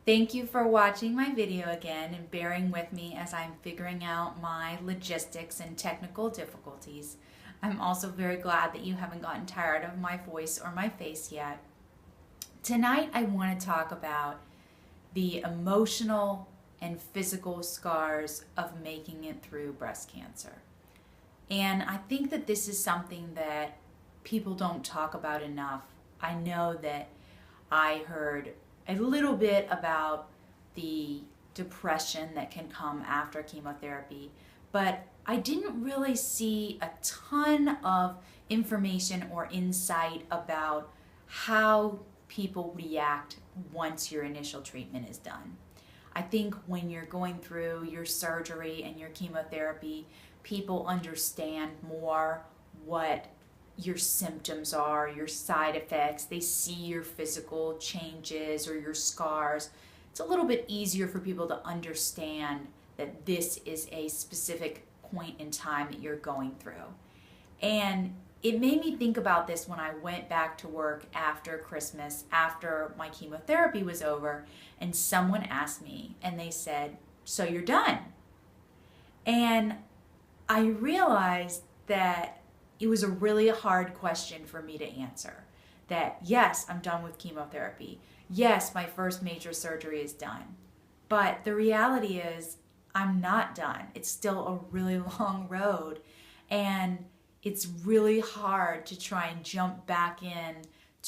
Thank you for watching my video again and bearing with me as I'm figuring out my logistics and technical difficulties. I'm also very glad that you haven't gotten tired of my voice or my face yet. Tonight I want to talk about the emotional and physical scars of making it through breast cancer. And I think that this is something that people don't talk about enough. I know that I heard a little bit about the depression that can come after chemotherapy, but I didn't really see a ton of information or insight about how people react once your initial treatment is done. I think when you're going through your surgery and your chemotherapy, people understand more what your symptoms are, your side effects. They see your physical changes or your scars. It's a little bit easier for people to understand that this is a specific point in time that you're going through. And it made me think about this when I went back to work after Christmas, after my chemotherapy was over, and someone asked me and they said, "So you're done?" And I realized that it was a really hard question for me to answer. That yes, I'm done with chemotherapy. Yes, my first major surgery is done. But the reality is, I'm not done. It's still a really long road. And it's really hard to try and jump back in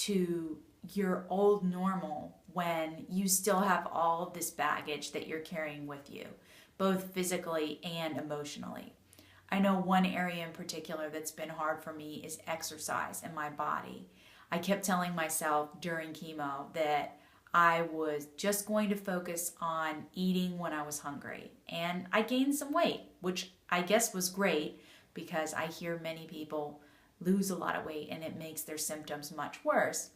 to your old normal when you still have all of this baggage that you're carrying with you, both physically and emotionally. I know one area in particular that's been hard for me is exercise in my body. I kept telling myself during chemo that I was just going to focus on eating when I was hungry. And I gained some weight, which I guess was great because I hear many people lose a lot of weight and it makes their symptoms much worse.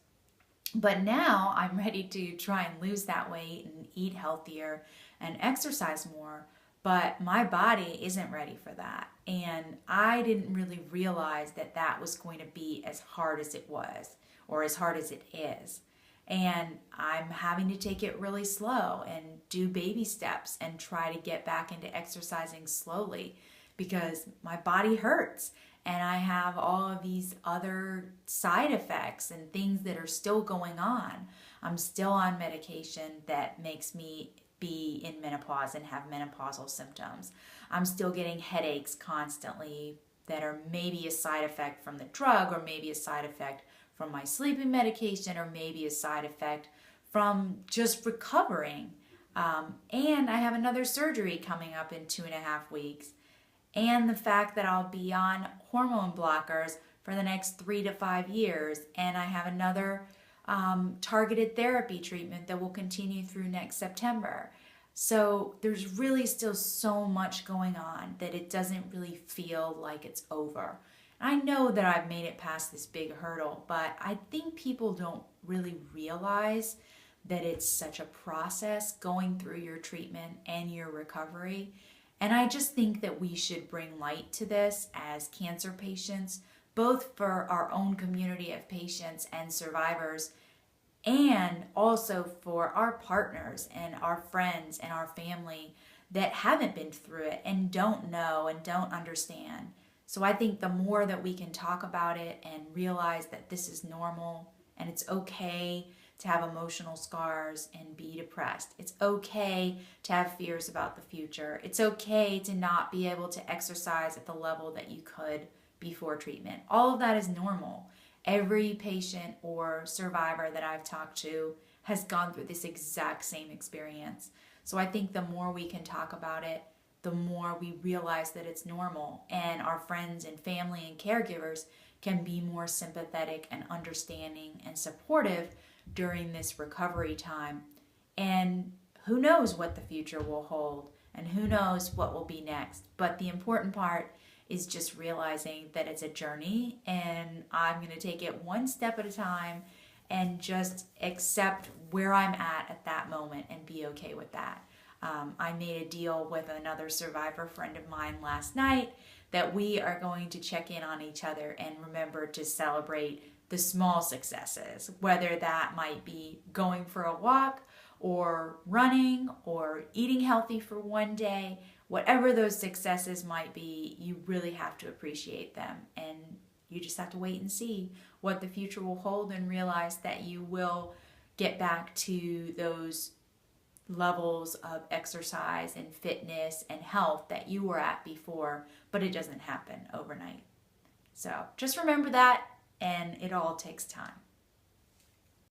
But now I'm ready to try and lose that weight and eat healthier and exercise more. But my body isn't ready for that. And I didn't really realize that that was going to be as hard as it was, or as hard as it is. And I'm having to take it really slow and do baby steps and try to get back into exercising slowly because my body hurts. And I have all of these other side effects and things that are still going on. I'm still on medication that makes me be in menopause and have menopausal symptoms. I'm still getting headaches constantly that are maybe a side effect from the drug, or maybe a side effect from my sleeping medication, or maybe a side effect from just recovering. And I have another surgery coming up in 2.5 weeks. And the fact that I'll be on hormone blockers for the next 3 to 5 years. And I have another targeted therapy treatment that will continue through next September. So there's really still so much going on that it doesn't really feel like it's over. I know that I've made it past this big hurdle, but I think people don't really realize that it's such a process going through your treatment and your recovery. And I just think that we should bring light to this as cancer patients, both for our own community of patients and survivors, and also for our partners and our friends and our family that haven't been through it and don't know and don't understand. So I think the more that we can talk about it and realize that this is normal and it's okay to have emotional scars and be depressed. It's okay to have fears about the future. It's okay to not be able to exercise at the level that you could before treatment. All of that is normal. Every patient or survivor that I've talked to has gone through this exact same experience. So I think the more we can talk about it, the more we realize that it's normal, and our friends and family and caregivers can be more sympathetic and understanding and supportive during this recovery time. And who knows what the future will hold, and who knows what will be next. But the important part is just realizing that it's a journey, and I'm going to take it one step at a time and just accept where I'm at that moment and be okay with that. I made a deal with another survivor friend of mine last night that we are going to check in on each other and remember to celebrate the small successes, whether that might be going for a walk or running or eating healthy for one day, whatever those successes might be, you really have to appreciate them. And you just have to wait and see what the future will hold and realize that you will get back to those levels of exercise and fitness and health that you were at before, but it doesn't happen overnight. So just remember that, and it all takes time.